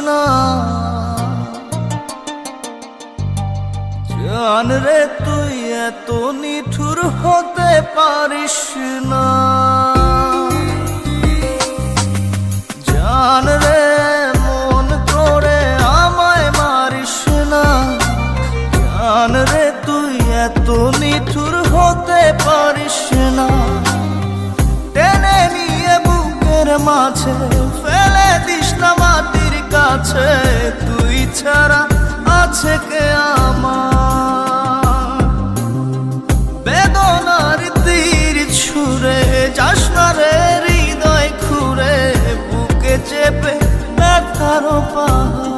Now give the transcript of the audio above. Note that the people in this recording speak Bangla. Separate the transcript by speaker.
Speaker 1: না। জান রে তুই এত নিঠুর হতে পারিস না। জান রে মন করে আমায় মারিস না। জান রে তুই এত নিঠুর হতে পারিস না। টেনে নিয়ে বুকের মাঝে ফেলে দিস না মাটির কাছে। তুই ছাড়া আছে কে আমার? বেদনার তীর ছুঁড়ে যাস না রে হৃদয় খুঁড়ে, বুকে চেপে ব্যথার পাহাড়।